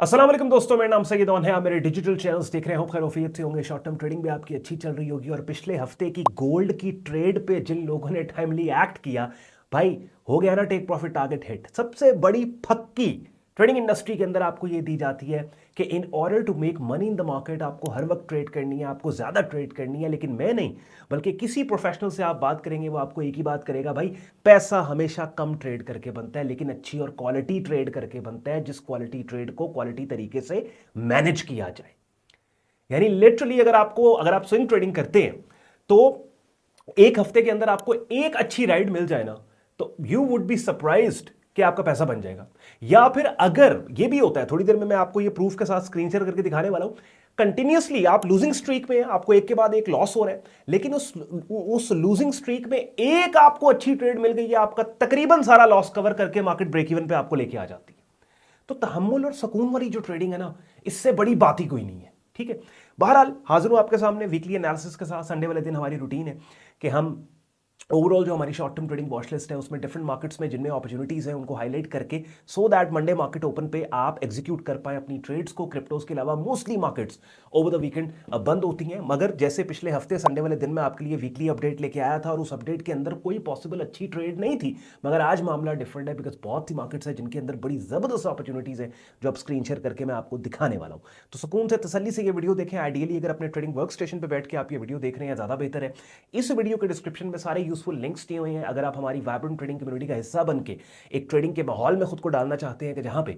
अस्सलाम वालेकुम दोस्तों, मेरा नाम सैयद है। आप मेरे डिजिटल चैनल्स देख रहे हो, खैर वफियत से होंगे। शॉर्ट टर्म ट्रेडिंग भी आपकी अच्छी चल रही होगी। और पिछले हफ्ते की गोल्ड की ट्रेड पे जिन लोगों ने टाइमली एक्ट किया, भाई हो गया ना टेक प्रॉफिट टारगेट हिट। सबसे बड़ी फक्की ट्रेडिंग इंडस्ट्री के अंदर आपको ये दी जाती है कि in order to make money in the market आपको हर वक्त ट्रेड करनी है, आपको ज़्यादा ट्रेड करनी है। लेकिन मैं नहीं, बल्कि किसी प्रोफेशनल से आप बात करेंगे, वो आपको एक ही बात करेगा, भाई पैसा हमेशा कम ट्रेड करके बनता है, लेकिन अच्छी और क्वालिटी ट्रेड करके बनता है, जिस क्वालिटी ट्रेड को क्वालिटी तरीके से मैनेज किया जाए। यानी लिटरली अगर आप स्विंग ट्रेडिंग करते हैं तो एक हफ्ते के अंदर आपको एक अच्छी राइड मिल जाए ना, तो यू वुड बी सरप्राइज्ड कि आपका पैसा बन जाएगा। या फिर अगर ये भी होता है, थोड़ी देर में मैं आपको ये प्रूफ के साथ स्क्रीन शेयर करके दिखाने वाला हूं, कंटिन्यूसली आप लूजिंग स्ट्रीक में, आपको एक के बाद एक लॉस हो रहा है, लेकिन उस लूजिंग स्ट्रीक में एक आपको अच्छी ट्रेड मिल गई है, आपका तकरीबन सारा लॉस कवर करके मार्केट ब्रेक इवन पे आपको लेके आ जाती है। तो तहम्मुल और सुकून वाली जो ट्रेडिंग है ना, इससे बड़ी बात ही कोई नहीं है। ठीक है, बहरहाल हाजिर हूं आपके सामने वीकली एनालिसिस के साथ। संडे वाले दिन हमारी रूटीन है कि हम ओवरऑल जो हमारी short term trading watch list है उसमें डिफरेंट मार्केट्स में जिनमें अपॉर्चुनिटीज हैं उनको हाईलाइट करके, so that Monday market open पे आप एग्जीक्यूट कर पाए अपनी ट्रेड्स को। क्रिप्टोज के अलावा mostly markets over the weekend बंद होती हैं, मगर जैसे पिछले हफ्ते संडे वाले दिन में आपके लिए वीकली अपडेट लेके आया था और उस अपडेट के अंदर कोई पॉसिबल अच्छी ट्रेड नहीं थी, मगर आज मामला डिफरेंट है बिकॉज बहुत सी मार्केट्स हैं जिनके अंदर बड़ी जबरदस्त अपॉर्चुनिटीज है जो अब स्क्रीन शेयर करके मैं आपको दिखाने वाला हूं। तो सुकून से तसल्ली से ये वीडियो देखें। आइडियली अगर अपने ट्रेडिंग वर्क स्टेशन पर बैठ के आप ये वीडियो देख रहे हैं ज्यादा बेहतर है। इस वीडियो के डिस्क्रिप्शन में सारे यूजफुल लिंक्स दिए हुए हैं। अगर आप हमारी वाइब्रेंट ट्रेडिंग कम्युनिटी का हिस्सा बन के एक ट्रेडिंग के माहौल में खुद को डालना चाहते हैं कि जहां पे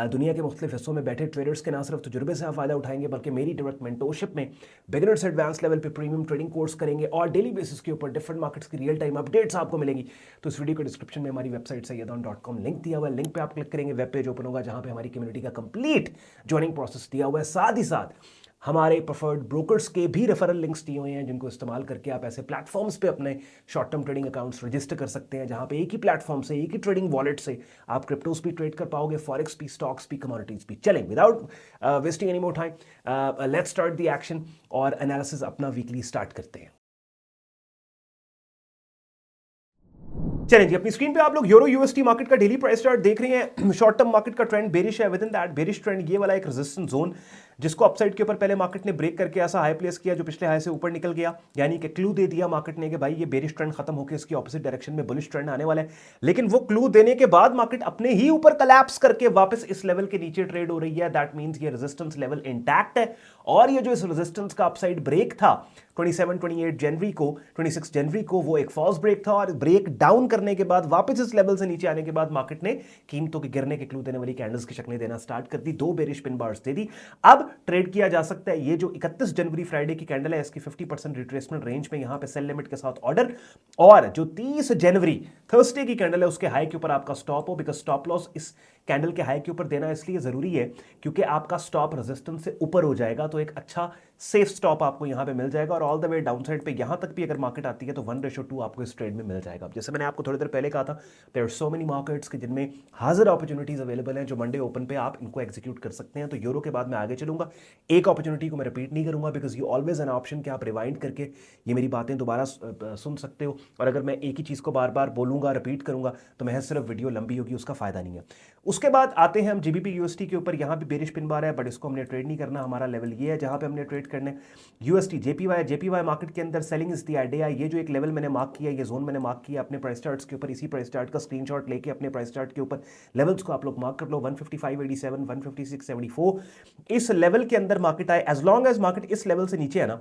दुनिया के मुख्तलिफ हिस्सों में बैठे ट्रेडर्स के ना सिर्फ तजुर्बे से आप फायदा उठाएंगे, बल्कि मेरी डायरेक्ट मेंटोरशिप में बिगिनर्स एडवांस लेवल पे प्रीमियम ट्रेडिंग कोर्स करेंगे और डेली बेसिस के ऊपर डिफरेंट मार्केट्स की रियल टाइम अपडेट्स आपको मिलेंगी, तो इस वीडियो के डिस्क्रिप्शन में हमारी वेबसाइट sayyadon.com लिंक दिया हुआ है। लिंक पे आप क्लिक करेंगे, वेब पेज ओपन होगा जहां पे हमारी कम्युनिटी का कंप्लीट ज्वाइनिंग प्रोसेस दिया हुआ है। साथ ही साथ हमारे प्रेफर्ड ब्रोकर्स के भी रेफरल लिंक्स दिए हुए हैं जिनको इस्तेमाल करके आप ऐसे प्लेटफॉर्म्स पे अपने short term trading accounts register कर सकते हैं, जहां पे एक ही प्लेटफॉर्म से, एक ही ट्रेडिंग वॉलेट से आप क्रिप्टोस भी ट्रेड कर पाओगे, फॉरेक्स भी, स्टॉक्स भी, कमोडिटीज भी। चलें, without wasting any more time, let's start the action और एनालिसिस अपना वीकली स्टार्ट करते हैं। चलें जी, अपनी स्क्रीन पे आप लोग यूरो यूएसटी मार्केट का डेली प्राइस चार्ट देख रहे हैं। शॉर्ट टर्म मार्केट का ट्रेंड बेरिश है। With in that bearish trend ये वाला एक रेजिस्टेंस जोन जिसको अपसाइड के ऊपर पहले मार्केट ने ब्रेक करके ऐसा हाई प्लेस किया जो पिछले हाई से ऊपर निकल गया, यानी कि क्लू दे दिया मार्केट ने कि भाई ये बेरिश ट्रेंड खत्म होकर इसकी ऑपोजिट डायरेक्शन में बुलिश ट्रेंड आने वाला है। लेकिन वो क्लू देने के बाद मार्केट अपने ही ऊपर कोलैप्स करके वापस इस लेवल के नीचे ट्रेड हो रही है। दैट मींस ये रेजिस्टेंस लेवल इंटैक्ट है और ये जो इस रेजिस्टेंस का अपसाइड ब्रेक था 27-28 जनवरी को, 26 जनवरी को, वो एक फॉल्स ब्रेक था और ब्रेक डाउन करने के बाद वापस इस लेवल से नीचे आने के बाद मार्केट ने कीमतों के गिरने के क्लू देने वाली कैंडल्स की शक्लें देना स्टार्ट कर दी। दो बेरिश पिन बार्स दे दी। अब ट्रेड किया जा सकता है। ये जो 31 जनवरी फ्राइडे की कैंडल है इसकी 50% रिट्रेसमेंट रेंज में यहां पे सेल लिमिट के साथ ऑर्डर, और जो 30 जनवरी थर्सडे की कैंडल है उसके हाई के ऊपर आपका स्टॉप हो, बिकॉज स्टॉप लॉस इस कैंडल के हाई के ऊपर देना इसलिए जरूरी है क्योंकि आपका स्टॉप रेजिस्टेंस से ऊपर हो जाएगा, तो एक अच्छा सेफ स्टॉप आपको यहां पे मिल जाएगा। और ऑल द वे डाउनसाइड पे यहां तक भी अगर मार्केट आती है तो 1:2 आपको इस ट्रेड में मिल जाएगा। जैसे मैंने आपको थोड़ी देर पहले कहा था, there are so many markets के जिनमें हाजिर अपॉर्चुनिटीज अवेलेबल हैं जो मंडे ओपन पे आप इनको एग्जीक्यूट कर सकते हैं। तो यूरो के बाद मैं आगे चलूंगा, एक अपॉर्चुनिटी को मैं रिपीट नहीं करूंगा because you always an option कि आप रिवाइंड करके ये मेरी बातें दोबारा सुन सकते हो। और अगर मैं एक ही चीज को बार बार बोलूंगा, रिपीट करूंगा, तो मैं सिर्फ वीडियो लंबी होगी, उसका फायदा नहीं है। उसके बाद आते हैं हम जीबीपी यूएसटी के ऊपर। यहां भी बेरिश पिन बार है बट इसको हमने ट्रेड नहीं करना। हमारा लेवल ये है जहां पे हमने ट्रेड करने। यूएसटी जेपीवाई मार्केट के अंदर सेलिंग इज द आइडिया। ये जो एक लेवल मैंने मार्क किया, ये जोन मैंने मार्क किया अपने प्राइस चार्ट्स के ऊपर, इसी प्राइस चार्ट का स्क्रीनशॉट लेके अपने प्राइस चार्ट के ऊपर लेवल्स को आप लोग मार्क कर लो। 155.87, 156.74 इस लेवल के अंदर मार्केट आए। एज लॉन्ग एज मार्केट इस लेवल से नीचे है ना,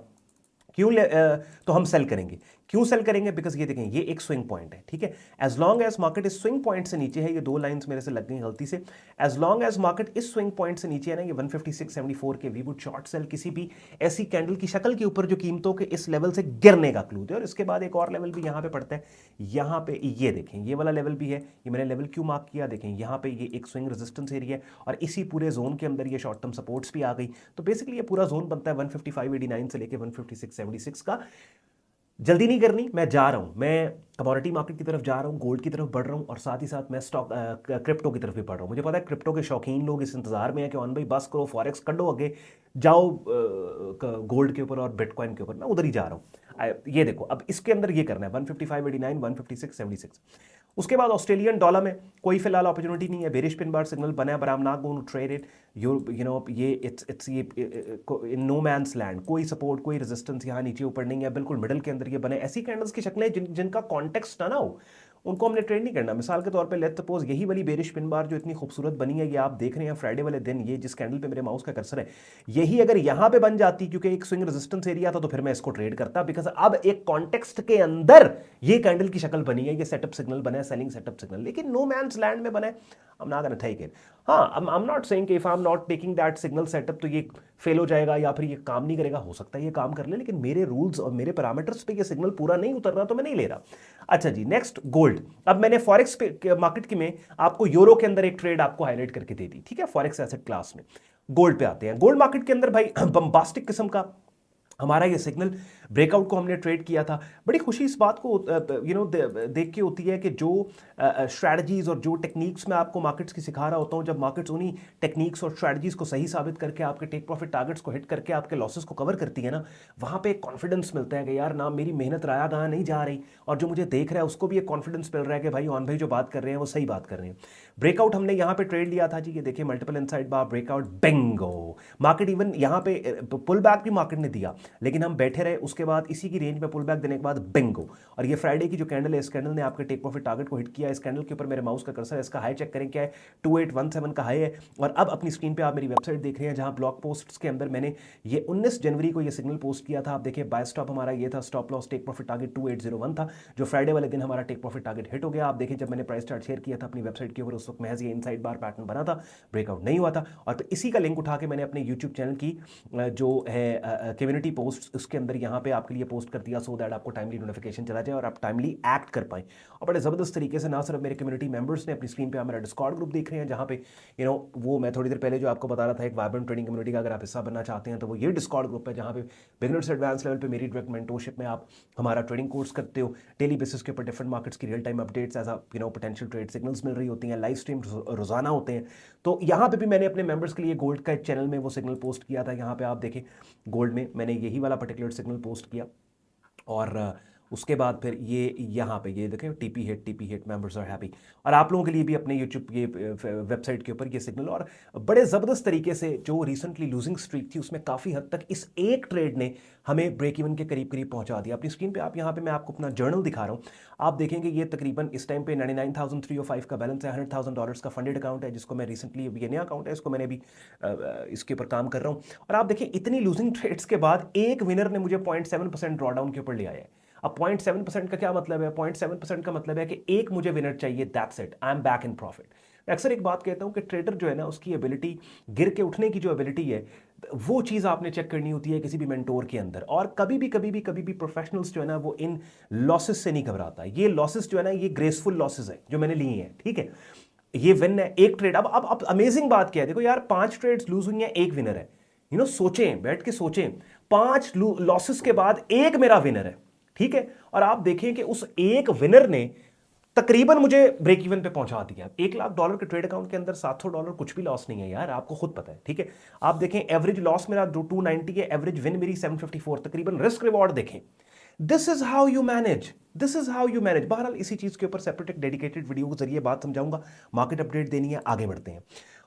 तो हम सेल करेंगे। क्यों सेल करेंगे? बिकॉज ये देखें, ये एक स्विंग पॉइंट है, ठीक है। एज लॉन्ग एज मार्केट इस स्विंग पॉइंट से नीचे है, ये दो लाइंस मेरे से लग गई गलती से। एज लॉन्ग एज मार्केट इस स्विंग पॉइंट से नीचे है ना, ये 156.74 के, वी वुड शॉर्ट सेल किसी भी ऐसी कैंडल की शक्ल के ऊपर जो कीमतों के इस लेवल से गिरने का क्लू दे। और इसके बाद एक और लेवल भी यहां पे पड़ता है, यहां पे ये देखें, ये वाला लेवल भी है। ये मैंने लेवल क्यों मार्क किया? देखें यहां पे ये एक स्विंग रेजिस्टेंस एरिया है और इसी पूरे जोन के अंदर ये शॉर्ट टर्म सपोर्ट्स भी आ गई। तो बेसिकली ये पूरा जोन बनता है 155.89 से लेकर 156.76 का। जल्दी नहीं करनी, मैं जा रहा हूं, मैं कमोडिटी मार्केट की तरफ जा रहा हूं, गोल्ड की तरफ बढ़ रहा हूं और साथ ही साथ मैं स्टॉक क्रिप्टो की तरफ भी बढ़ रहा हूं। मुझे पता है क्रिप्टो के शौकीन लोग इस इंतजार में है कि ऑन भाई बस करो, फॉरेक्स कर लो, आगे जाओ गोल्ड के ऊपर और बिटकॉइन के ऊपर। मैं उधर ही जा रहा हूं। ये देखो, अब इसके अंदर ये करना है 155.89, 156.76। उसके बाद ऑस्ट्रेलियन डॉलर में कोई फिलहाल अपॉर्चुनिटी नहीं है, बेरिश पिन बार सिग्नल बना है, but I am not going to trade it. You know ये इट्स ये इन नो मैंस लैंड, कोई सपोर्ट कोई रेजिस्टेंस यहाँ नीचे ऊपर नहीं है, बिल्कुल मिडल के अंदर ये बने। ऐसी कैंडल्स की शक्लें जिनका कॉन्टेक्स्ट ना हो उनको हमने ट्रेड नहीं करना। मिसाल के तौर पे लेट्स सपोज यही वाली बेरिश पिन बार जो इतनी खूबसूरत बनी है, ये आप देख रहे हैं फ्राइडे वाले दिन, ये जिस कैंडल पे मेरे माउस का कर्सर है, यही अगर यहाँ पे बन जाती क्योंकि एक स्विंग रेजिस्टेंस एरिया था तो फिर मैं इसको ट्रेड करता, बिकॉज अब एक कॉन्टेक्स्ट के अंदर ये कैंडल की शक्ल बनी है, ये सेटअप सिग्नल बना है, सेलिंग सेटअप सिग्नल, लेकिन नो मैंस लैंड में बना है। I'm not gonna take it. हाँ, I'm not saying कि if I'm not taking that signal setup तो ये फेल हो जाएगा या फिर ये काम नहीं करेगा, हो सकता है ये काम कर ले, लेकिन मेरे रूल्स और मेरे पैरामीटर्स पे ये सिग्नल पूरा नहीं उतर रहा तो मैं नहीं ले रहा। अच्छा जी, नेक्स्ट गोल्ड। अब मैंने फॉरेक्स मार्केट की में आपको यूरो के अंदर एक ट्रेड आपको हाईलाइट करके दे दी, ठीक है, फॉरेक्स एसेट क्लास में। गोल्ड पे आते हैं। गोल्ड मार्केट के अंदर भाई बम्बास्टिक किस्म का हमारा ये सिग्नल ब्रेकआउट को हमने ट्रेड किया था। बड़ी खुशी इस बात को देख के होती है कि जो स्ट्रैटेजीज और जो टेक्निक्स मैं आपको मार्केट्स की सिखा रहा होता हूँ, जब मार्केट्स उन्हीं टेक्निक्स और स्ट्रैटेजीज को सही साबित करके आपके टेक प्रॉफिट टारगेट्स को हिट करके आपके लॉसेस को कवर करती है ना, वहाँ पे एक कॉन्फिडेंस मिलता है कि यार ना मेरी मेहनत राया गहाँ नहीं जा रही, और जो मुझे देख रहा है उसको भी एक कॉन्फिडेंस मिल रहा है कि भाई ऑन भाई जो बात कर रहे हैं वो सही बात कर रहे हैं। ब्रेकआउट हमने यहाँ पे ट्रेड लिया था जी, ये देखिए मल्टीपल इनसाइड बार ब्रेकआउट, बेंगो। मार्केट इवन यहाँ पे पुल बैक भी मार्केट ने दिया, लेकिन हम बैठे रहे, उसके बाद इसी की रेंज में पुल बैक देने के बाद बेंगो। और ये फ्राइडे की जो कैंडल है, इस कैंडल ने आपके टेक प्रॉफिट टारगेट को हिट किया। इस कैंडल के ऊपर मेरे माउस का कर्सर है, इसका हाई चेक करें क्या है, 2817 का हाई है। और अब अपनी स्क्रीन पे आप मेरी वेबसाइट देख रहे हैं जहां ब्लॉग पोस्ट्स के अंदर मैंने ये 19 जनवरी को ये सिग्नल पोस्ट किया था। आप देखिए बाय स्टॉप हमारा ये था, stop loss take profit target 2801 था, जो फ्राइडे वाले दिन हमारा टेक प्रॉफिट टारगेट हिट हो गया। आप देखें जब मैंने प्राइस चार्ट शेयर किया था अपनी वेबसाइट के ऊपर, उस वक्त महज ये इनसाइड बार पैटर्न बना था, ब्रेकआउट नहीं हुआ था। और फिर इसी का लिंक उठा के मैंने अपने यूट्यूब चैनल की जो है कम्युनिटी पोस्ट, उसके अंदर यहाँ पे आपके लिए पोस्ट कर दिया, सो दैट आपको टाइमली नोटिफिकेशन चला जाए और आप टाइमली एक्ट कर पाएं। और बड़े ज़बरदस्त तरीके से ना सिर्फ मेरे कम्युनिटी मेंबर्स ने, अपनी स्क्रीन पे आप मेरा डिस्कॉर्ड ग्रुप देख रहे हैं जहाँ पे वो मैं थोड़ी देर पहले जो आपको बता रहा था, एक वाइब्रेंट ट्रेडिंग कम्युनिटी का अगर आप हिस्सा बनना चाहते हैं तो वो ये डिस्कॉर्ड ग्रुप है जहाँ पे बिगिनर से एडवांस लेवल पे मेरी डायरेक्ट मेंटोरशिप में आप हमारा ट्रेडिंग कोर्स करते हो। डेली बेसिस के ऊपर डिफरेंट मार्केट्स की real time updates as potential trade signals मिल रही होती हैं, लाइव स्ट्रीम रोजाना होते हैं। तो यहाँ पे भी मैंने अपने मेंबर्स के लिए गोल्ड का चैनल में वो सिग्नल पोस्ट किया था। यहाँ पे आप देखें गोल्ड में मैंने यही वाला पर्टिकुलर सिग्नल पोस्ट किया, और उसके बाद फिर ये यहाँ पे ये देखें TP hit members are happy. और आप लोगों के लिए भी अपने यूट्यूब ये वेबसाइट के ऊपर ये सिग्नल, और बड़े ज़बरदस्त तरीके से जो रिसेंटली लूजिंग स्ट्रीक थी उसमें काफ़ी हद तक इस एक ट्रेड ने हमें ब्रेक इवन के करीब करीब पहुंचा दिया। अपनी स्क्रीन पे आप यहाँ पे मैं आपको अपना जर्नल दिखा रहा हूँ, आप देखेंगे ये तकरीबन इस टाइम पे 99,305 का बैलेंस है, $100,000 का फंडेड अकाउंट है, जिसको मैं रिसेंटली, ये नया अकाउंट है, इसको मैंने अभी इसके ऊपर काम कर रहा हूँ। और आप देखिए इतनी लूजिंग ट्रेड्स के बाद एक विनर ने मुझे 0.7% ड्रॉडाउन के ऊपर ले आया है। अब 0.7% का क्या मतलब है? 0.7% का मतलब है कि एक मुझे विनर चाहिए, that's it, I am back in profit. मैं अक्सर एक बात कहता हूं कि ट्रेडर जो है ना, उसकी एबिलिटी, गिर के उठने की जो एबिलिटी है, वो चीज़ आपने चेक करनी होती है किसी भी मेंटोर के अंदर। और कभी भी प्रोफेशनल्स जो है ना वो इन लॉसेस से नहीं घबराता। ये लॉसेस जो है ना, ये ग्रेसफुल लॉसेस है जो मैंने लिए हैं, ठीक है। ये विन है एक ट्रेड। अब अमेजिंग बात क्या है, देखो यार 5 ट्रेड्स लूज हुई हैं, एक विनर है। सोचें, बैठ के सोचें, 5 लॉसेस के बाद एक मेरा विनर है, ठीक है। और आप देखें कि उस एक विनर ने तकरीबन मुझे ब्रेक इवन पे पहुंचा दिया। $1,00,000 के ट्रेड अकाउंट के अंदर $700 कुछ भी लॉस नहीं है यार, आपको खुद पता है, ठीक है। आप देखें एवरेज लॉस मेरा 290 है, एवरेज विन मेरी 754, तकरीबन रिस्क रिवॉर्ड देखें। This is how you manage, this is how you manage. बहरहाल इसी चीज के ऊपर सेपरेट एक डेडिकेटेड वीडियो के जरिए बात समझाऊंगा, मार्केट अपडेट देनी है, आगे बढ़ते हैं।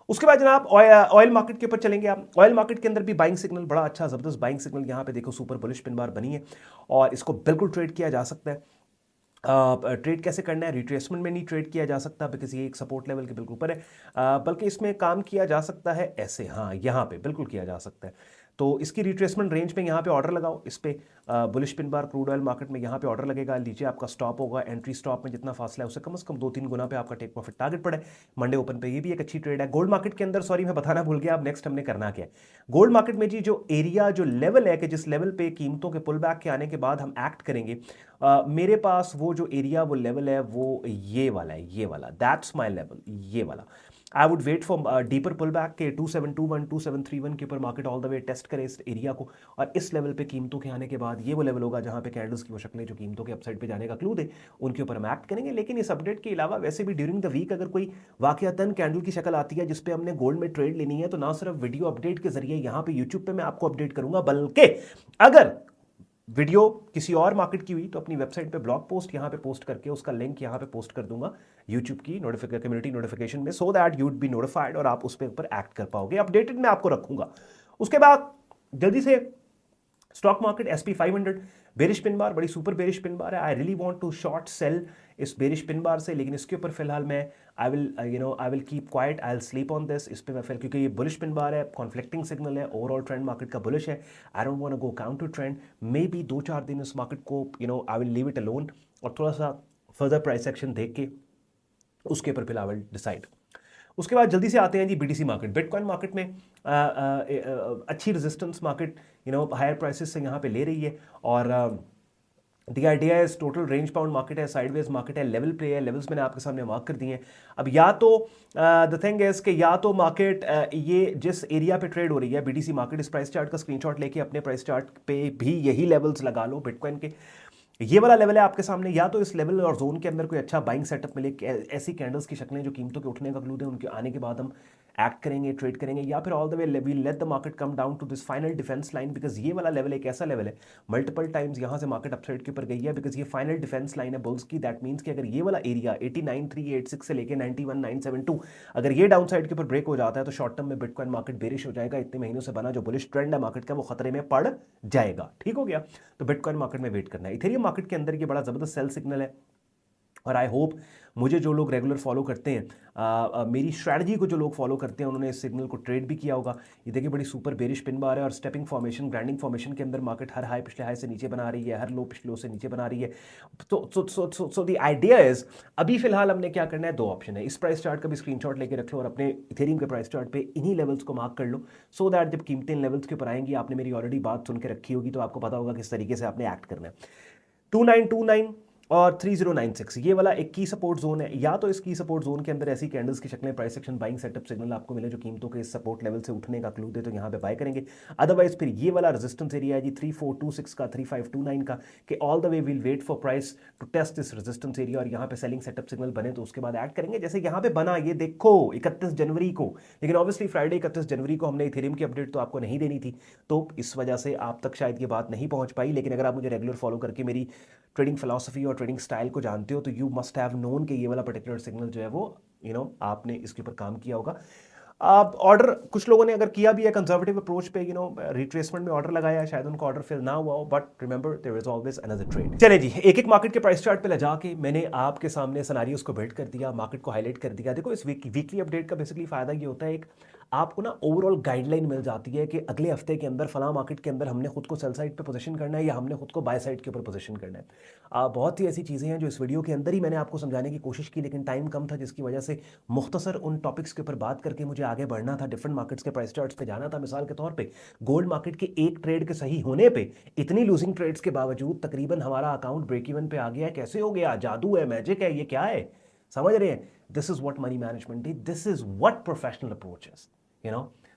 उसके बाद जनाब ऑयल मार्केट के ऊपर चलेंगे। आप ऑयल मार्केट के अंदर भी बाइंग सिग्नल, बड़ा अच्छा जबरदस्त बाइंग सिग्नल यहाँ पे देखो, सुपर बुलिश पिन बार बनी है और इसको बिल्कुल ट्रेड किया जा सकता है। ट्रेड कैसे करना है? रिट्रेसमेंट में नहीं ट्रेड किया जा सकता, बिकॉज ये एक सपोर्ट लेवल के बिल्कुल ऊपर है, बल्कि इसमें काम किया जा सकता है ऐसे, हाँ यहाँ पे बिल्कुल किया जा सकता है। तो इसकी रिट्रेसमेंट रेंज में यहाँ पे ऑर्डर लगाओ, इस पे बुलिश पिन बार क्रूड ऑयल मार्केट में यहाँ पे ऑर्डर लगेगा, नीचे आपका स्टॉप होगा, एंट्री स्टॉप में जितना फासला है उससे कम से कम 2-3 गुना पे आपका टेक प्रॉफिट टारगेट पड़े मंडे ओपन पे। ये भी एक अच्छी ट्रेड है। गोल्ड मार्केट के अंदर, सॉरी मैं बताना भूल गया, अब नेक्स्ट हमने करना क्या है। गोल्ड मार्केट में जी जो एरिया, जो लेवल है कि जिस लेवल पे कीमतों के पुल बैक के आने के बाद हम एक्ट करेंगे, मेरे पास वो जो एरिया, वो लेवल है, वो ये वाला है, ये वाला, दैट्स माई लेवल, ये वाला। I would wait for deeper pull back के 2721 2731 के ऊपर market all the way test करे इस एरिया को, और इस लेवल पे कीमतों के आने के बाद ये वो लेवल होगा जहां पे कैंडल्स की वो शक्लें जो कीमतों के अपसाइड पे जाने का क्लू दे, उनके ऊपर हम एक्ट करेंगे। लेकिन इस अपडेट के अलावा वैसे भी ड्यूरिंग द वीक अगर कोई वाकयातन कैंडल की शक्ल आती है जिसपे हमने गोल्ड में ट्रेड लेनी है, तो ना सिर्फ वीडियो अपडेट के जरिए यहाँ पे यूट्यूब पे मैं आपको अपडेट करूंगा, बल्कि अगर वीडियो किसी और मार्केट की हुई तो अपनी वेबसाइट पे ब्लॉग पोस्ट यहाँ पे पोस्ट करके उसका लिंक यहाँ पे पोस्ट कर दूंगा यूट्यूब की कम्युनिटी नोटिफिकेशन में, so that you'd be notified और आप उस पर ऊपर एक्ट कर पाओगे। अपडेटेड मैं आपको रखूंगा। उसके बाद जल्दी से stock market SP 500 bearish pin bar, बड़ी सुपर बेरिश पिन बार है। I really want to short sell इस बेरिश पिन बार से, लेकिन इसके ऊपर फिलहाल मैं I will keep quiet, I will sleep on this. इस पे मैं फिर, क्योंकि ये बुलिश पिन बार है, कॉन्फ्लिक्टिंग सिग्नल है, ओवरऑल ट्रेंड मार्केट का बुलिश है। I don't want to go counter trend. Maybe 2-4 दिन इस मार्केट को I will leave it alone और थोड़ा सा फर्दर प्राइस एक्शन देख के उसके ऊपर फिर आई विल डिसाइड। उसके बाद जल्दी से आते हैं जी BTC मार्केट, बिटकॉइन मार्केट में अच्छी रेजिस्टेंस मार्केट हायर प्राइसेस से यहाँ पे ले रही है। और the idea is total range bound market है, साइडवेज मार्केट है, लेवल प्ले है। लेवल्स मैंने आपके सामने मार्क कर दिए हैं। अब या तो द थिंग इज कि या तो मार्केट ये जिस एरिया पे ट्रेड हो रही है BTC मार्केट, इस प्राइस चार्ट का स्क्रीनशॉट लेके अपने प्राइस चार्ट पे भी यही लेवल्स लगा लो बिटकॉइन के। ये वाला लेवल है आपके सामने, या तो इस लेवल और जोन के अंदर कोई अच्छा बाइंग सेटअप मिले, ऐसी कैंडल्स की शक्लें जो कीमतों के उठने का क्लू दें, उनके आने के बाद हम एक्ट करेंगे, ट्रेड करेंगे, या फिर all the way we let the market come down to this final defence line. Because ये वाला लेवल एक ऐसा लेवल है, मल्टीपल टाइम्स यहाँ से मार्केट अपसाइड के ऊपर गई है, बिकॉज ये फाइनल डिफेंस लाइन है बुल्स की। दैट मीन्स कि अगर ये वाला एरिया 89,386 से लेके 91,972 अगर ये डाउन साइड के ऊपर ब्रेक हो जाता है तो शॉर्ट टर्म में बिटकॉइन मार्केट बेरिश हो जाएगा। इतने महीनों से बना जो बुलिश ट्रेंड है मार्केट का वो खतरे में पड़ जाएगा। ठीक हो गया, तो बिटकॉइन मार्केट में वेट करना है। इथेरियम मार्केट के अंदर ये बड़ा जबरदस्त सेल सिग्नल है और आई होप मुझे जो लोग रेगुलर फॉलो करते हैं, मेरी स्ट्रैटेजी को जो लोग फॉलो करते हैं, उन्होंने इस सिग्नल को ट्रेड भी किया होगा। ये देखिए बड़ी सुपर बेरिश पिन बार है और स्टेपिंग फॉर्मेशन, ग्राइंडिंग फॉर्मेशन के अंदर मार्केट हर हाई पिछले हाई से नीचे बना रही है, हर लो पिछले लो से नीचे बना रही है। तो द आइडिया इज अभी फिलहाल हमने क्या करना है, दो ऑप्शन है। इस प्राइस चार्ट का भी स्क्रीनशॉट लेके रख लो और अपने इथेरियम के प्राइस चार्ट पे इन्हीं लेवल्स को मार्क कर लो, सो दैट जब कीमतें इन लेवल्स के ऊपर आएंगी, आपने मेरी ऑलरेडी बात सुन के रखी होगी तो आपको पता होगा किस तरीके से आपने एक्ट करना है। 2929 और 3096 ये वाला एक की सपोर्ट जोन है। या तो इस की सपोर्ट जोन के अंदर ऐसी कैंडल्स की शक्लें, price action, buying setup signal आपको मिले जो कीमतों के इस सपोर्ट लेवल से उठने का क्लू दे, तो यहाँ पे बाय करेंगे। अदरवाइज फिर ये वाला रेजिस्टेंस एरिया है जी 3426 का, 3529 का, कि all the way will wait for price to test this resistance area और यहाँ पे सेलिंग सेटअप सिग्नल बने तो उसके बाद ऐड करेंगे। जैसे यहाँ पे बना, ये देखो 31 जनवरी को, लेकिन ऑब्वियसली फ्राइडे 31 जनवरी को हमने इथेरियम की अपडेट तो आपको नहीं देनी थी, तो इस वजह से आप तक शायद ये बात नहीं पहुंच पाई। लेकिन अगर आप मुझे रेगुलर फॉलो करके मेरी ट्रेडिंग फिलॉसफी और ट्रेडिंग स्टाइल को जानते हो तो यू मस्ट हैव नोन कि ये वाला पर्टिकुलर सिग्नल जो है वो आपने इसके ऊपर काम किया होगा। ऑर्डर कुछ लोगों ने अगर किया भी है कंजर्वेटिव अप्रोच पे, रिट्रेसमेंट में ऑर्डर लगाया, शायद उनका ऑर्डर फिल ना हुआ हो, but remember there is always another trade. चले जी, एक एक मार्केट के प्राइस चार्ट पे ले जाके मैंने आपके सामने सिनेरियोस को बिल्ड कर दिया, मार्केट को हाईलाइट कर दिया। देखो इस वीकली अपडेट का बेसिकली फायदा ये होता है, एक आपको ना ओवरऑल गाइडलाइन मिल जाती है कि अगले हफ्ते के अंदर फला मार्केट के अंदर हमने खुद को सेल साइड पे पोजीशन करना है या हमने खुद को बाय साइड के ऊपर पोजीशन करना है। बहुत सी ऐसी चीज़ें हैं जो इस वीडियो के अंदर ही मैंने आपको समझाने की कोशिश की, लेकिन टाइम कम था, जिसकी वजह से मुख्तसर उन टॉपिक्स के ऊपर बात करके मुझे आगे बढ़ना था, डिफरेंट मार्केट्स के प्राइस चार्ट्स पे जाना था। मिसाल के तौर पे गोल्ड मार्केट के एक ट्रेड के सही होने पे इतनी लूजिंग ट्रेड्स के बावजूद तकरीबन हमारा अकाउंट ब्रेक इवन पे आ गया है। कैसे हो गया? जादू है, मैजिक है, ये क्या है? समझ रहे हैं? This is what money management is, this is what professional approach is.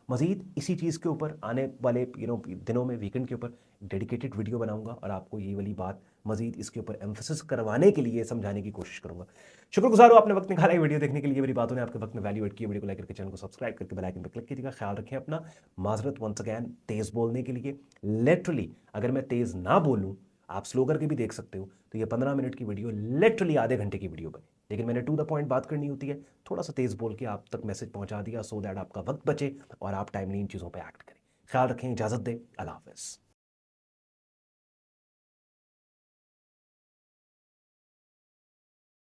मजीद इसी चीज़ के ऊपर आने वाले दिनों में, वीकेंड के ऊपर डेडिकेटेड वीडियो बनाऊंगा और आपको ये वाली बात मजीद इसके ऊपर एम्फेसिस करवाने के लिए समझाने की कोशिश करूंगा। शुक्रगुजार हो आपने वक्त निकाला है वीडियो देखने के लिए। मेरी बातों ने आपके वक्त में वैल्यू एड की। वीडियो को लाइक करके चैनल को सब्सक्राइब करके बेल आइकन पर क्लिक कीजिएगा। ख्याल रखें अपना। माजरत वंस अगैन तेज़ बोलने के लिए। लिटरली अगर मैं तेज़ ना बोलूँ, आप स्लो करके भी देख सकते हो, तो ये 15 मिनट की वीडियो लिटरली आधे घंटे की वीडियो बनी, लेकिन मैंने टू द पॉइंट बात करनी होती है, थोड़ा सा तेज़ बोल के आप तक मैसेज पहुंचा दिया, सो दैट आपका वक्त बचे और आप टाइमली इन चीज़ों पे एक्ट करें। ख्याल रखें, इजाज़त दें, अल्लाह हाफ़िज़।